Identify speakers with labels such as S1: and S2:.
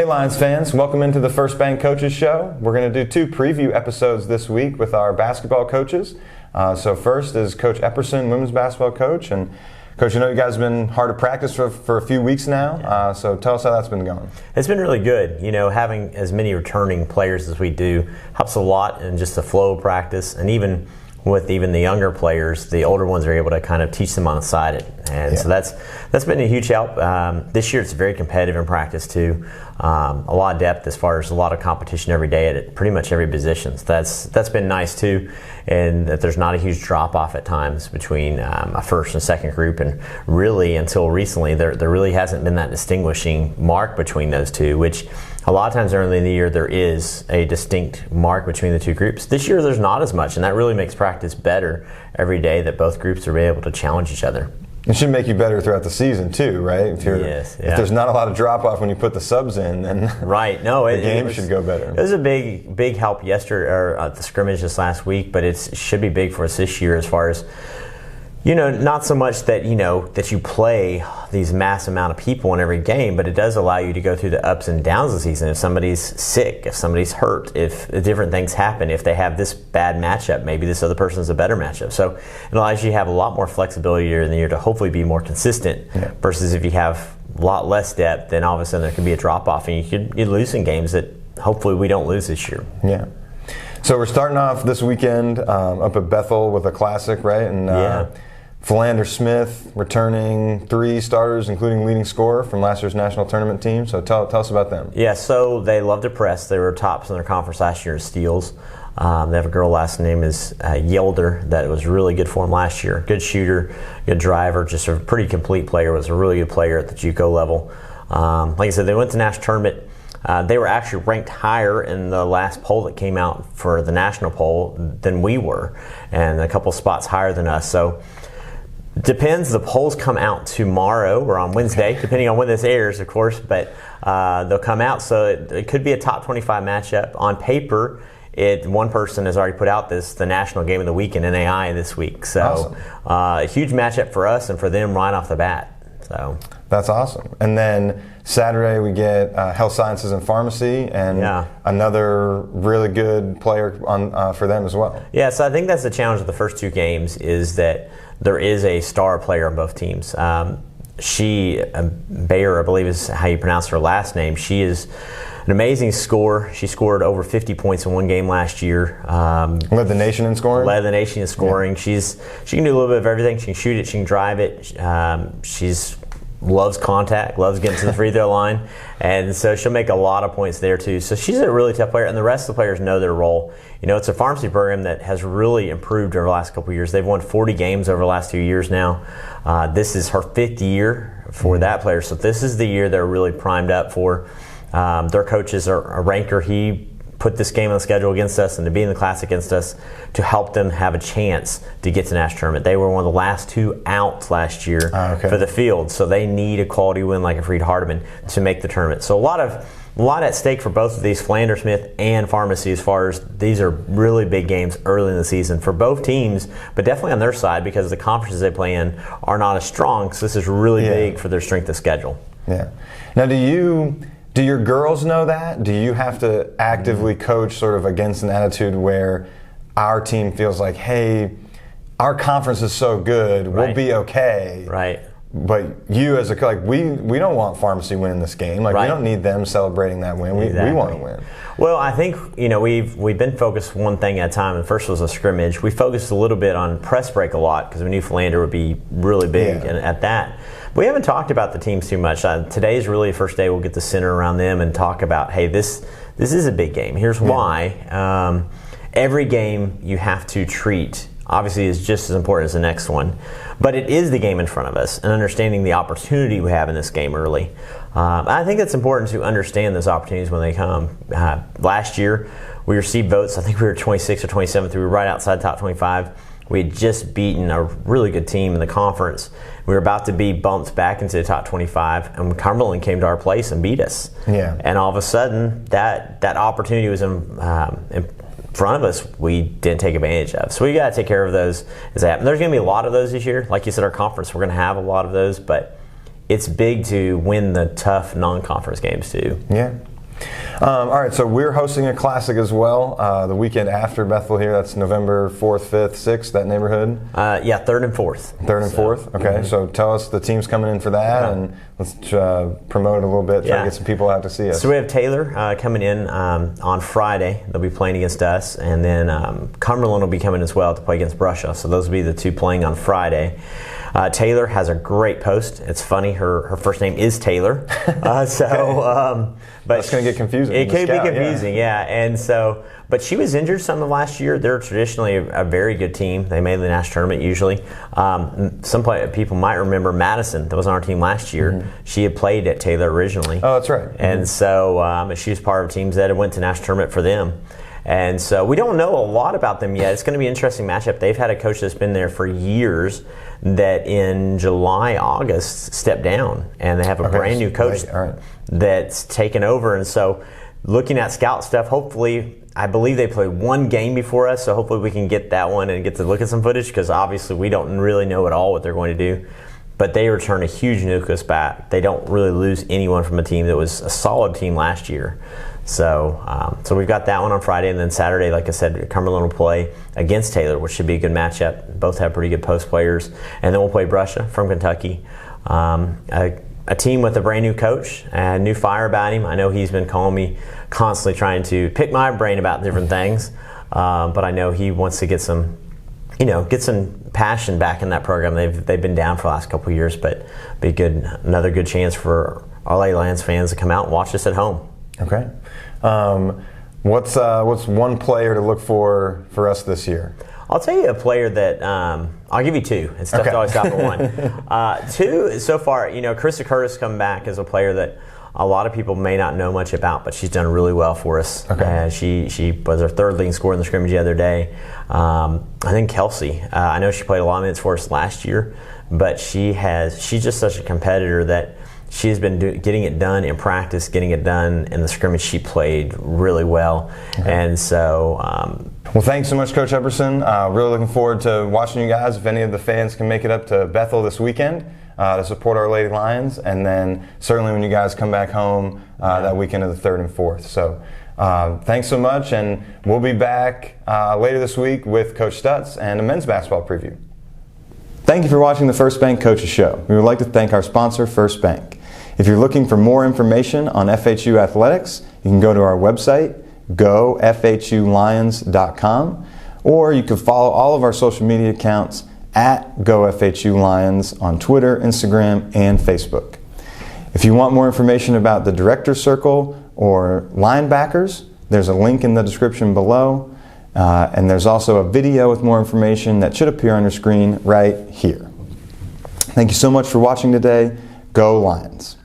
S1: Hey Lions fans, welcome into the First Bank Coaches Show. We're going to do 2 preview episodes this week with our basketball coaches. So first is Coach Epperson, women's basketball coach. And Coach, you know you guys have been hard to practice for a few weeks now, so tell us how that's been going.
S2: It's been really good. You know, having as many returning players as we do helps a lot in just the flow of practice, and even with the younger players, the older ones are able to kind of teach them on the side. And so that's been a huge help. This year it's very competitive in practice too. A lot of depth as far as a lot of competition every day at pretty much every position. So that's been nice too, and that there's not a huge drop off at times between a first and second group. And really until recently there really hasn't been that distinguishing mark between those two, which a lot of times early in the year there is a distinct mark between the two groups. This year there's not as much, and that really makes practice better every day that both groups are able to challenge each other.
S1: It should make you better throughout the season too, right? If there's not a lot of drop off when you put the subs in, then the game should go better.
S2: It was a big help yesterday, or at the scrimmage this last week, but it should be big for us this year as far as, not so much that that you play these mass amount of people in every game, but it does allow you to go through the ups and downs of the season. If somebody's sick, if somebody's hurt, if different things happen, if they have this bad matchup, maybe this other person's a better matchup. So it allows you to have a lot more flexibility during the year to hopefully be more consistent. Versus if you have a lot less depth, then all of a sudden there can be a drop off, and you lose in games that hopefully we don't lose this year.
S1: Yeah. So we're starting off this weekend up at Bethel with a classic, right? And Philander Smith returning 3 starters, including leading scorer from last year's national tournament team. So tell us about them.
S2: Yeah, so they love to press. They were tops in their conference last year in steals. They have a girl, last name is Yelder, that was really good for them last year. Good shooter, good driver, just a pretty complete player. Was a really good player at the JUCO level. Like I said, they went to national tournament. They were actually ranked higher in the last poll that came out for the national poll than we were, and a couple spots higher than us. So depends. The polls come out tomorrow or on Wednesday, depending on when this airs, of course. But they'll come out, so it could be a top 25 matchup. On paper, one person has already put out the national game of the week in NAI this week. So awesome. A huge matchup for us and for them right off the bat. So
S1: that's awesome. And then Saturday we get health sciences and pharmacy, and another really good player for them as well. Yeah,
S2: so I think that's the challenge of the first 2 games, is that there is a star player on both teams. Bayer, I believe is how you pronounce her last name. She is an amazing scorer. She scored over 50 points in one game last year.
S1: Led the nation in scoring?
S2: Led the nation in scoring. Yeah. She can do a little bit of everything. She can shoot it, she can drive it. She's loves contact, loves getting to the free throw line, and so she'll make a lot of points there too. So she's a really tough player, and the rest of the players know their role. It's a pharmacy program that has really improved over the last couple of years. They've won 40 games over the last 2 years now. This is her 5th year for that player, so this is the year they're really primed up for. Their coaches are a ranker. He put this game on the schedule against us and to be in the class against us to help them have a chance to get to the national tournament. They were one of the last 2 out last year for the field, so they need a quality win like a Freed-Hardeman to make the tournament. So a lot at stake for both of these, Philander Smith and Pharmacy, as far as these are really big games early in the season for both teams, but definitely on their side because the conferences they play in are not as strong, so this is really big for their strength of schedule.
S1: Yeah. Now do your girls know that? Do you have to actively coach sort of against an attitude where our team feels like, hey, our conference is so good, we'll be okay.
S2: Right.
S1: But you as we don't want Pharmacy winning this game. We don't need them celebrating that win. We want to win.
S2: Well, I think we've been focused one thing at a time. And first was a scrimmage. We focused a little bit on press break a lot because we knew Philander would be really big at that. We haven't talked about the teams too much. Today's really the first day we'll get to center around them and talk about, hey, this is a big game. Here's why. Every game you have to treat obviously is just as important as the next one. But it is the game in front of us and understanding the opportunity we have in this game early. I think it's important to understand those opportunities when they come. Last year, we received votes. I think we were 26th or 27th. We were right outside top 25. We had just beaten a really good team in the conference. We were about to be bumped back into the top 25, and Cumberland came to our place and beat us. Yeah. And all of a sudden, that opportunity was in front of us, we didn't take advantage of. So we got to take care of those as they happen. There's going to be a lot of those this year. Like you said, our conference, we're going to have a lot of those, but it's big to win the tough non-conference games too.
S1: Yeah. All right, so we're hosting a classic as well the weekend after Bethel here. That's November 4th, 5th, 6th, that neighborhood?
S2: Yeah, 3rd and 4th.
S1: 3rd and 4th? Okay, so tell us the team's coming in for that, and let's promote it a little bit, try to get some people out to see us.
S2: So we have Taylor coming in on Friday. They'll be playing against us, and then Cumberland will be coming as well to play against Brusha. So those will be the two playing on Friday. Taylor has a great post. It's funny, her first name is Taylor. But
S1: that's going to get confusing.
S2: It can be confusing, yeah. And so, but she was injured some of last year. They're traditionally a very good team. They made the national tournament usually. Some people might remember Madison, that was on our team last year. Mm-hmm. She had played at Taylor originally.
S1: Oh, that's right. Mm-hmm.
S2: And so she was part of teams that went to national tournament for them. And so we don't know a lot about them yet. It's going to be an interesting matchup. They've had a coach that's been there for years that in July, August stepped down, and they have a brand new coach that's taken over. And so looking at scout stuff, hopefully, I believe they played one game before us, so hopefully we can get that one and get to look at some footage, because obviously we don't really know at all what they're going to do. But they return a huge nucleus back. They don't really lose anyone from a team that was a solid team last year. So we've got that one on Friday, and then Saturday, like I said, Cumberland will play against Taylor, which should be a good matchup. Both have pretty good post players. And then we'll play Brusha from Kentucky. A team with a brand new coach, and new fire about him. I know he's been calling me constantly trying to pick my brain about different things, but I know he wants to get some passion back in that program. They've been down for the last couple of years, but be another good chance for LA Lions fans to come out and watch us at home.
S1: Okay. What's one player to look for us this year?
S2: I'll tell you a player that I'll give you two. It's tough to always stop at one. Two so far. Krista Curtis coming back as a player that a lot of people may not know much about, but she's done really well for us. Okay. She was our third leading scorer in the scrimmage the other day. I think Kelsey. I know she played a lot of minutes for us last year, but she's just such a competitor that she's been getting it done in practice, getting it done in the scrimmage. She played really well. Okay. And so
S1: well, thanks so much, Coach Epperson. Really looking forward to watching you guys. If any of the fans can make it up to Bethel this weekend to support our Lady Lions, and then certainly when you guys come back home that weekend of the 3rd and 4th. So thanks so much, and we'll be back later this week with Coach Stutz and a men's basketball preview. Thank you for watching the First Bank Coaches Show. We would like to thank our sponsor, First Bank. If you're looking for more information on FHU Athletics, you can go to our website, gofhulions.com, or you can follow all of our social media accounts at GoFHULions on Twitter, Instagram, and Facebook. If you want more information about the Director's Circle or Linebackers, there's a link in the description below, and there's also a video with more information that should appear on your screen right here. Thank you so much for watching today. Go Lions!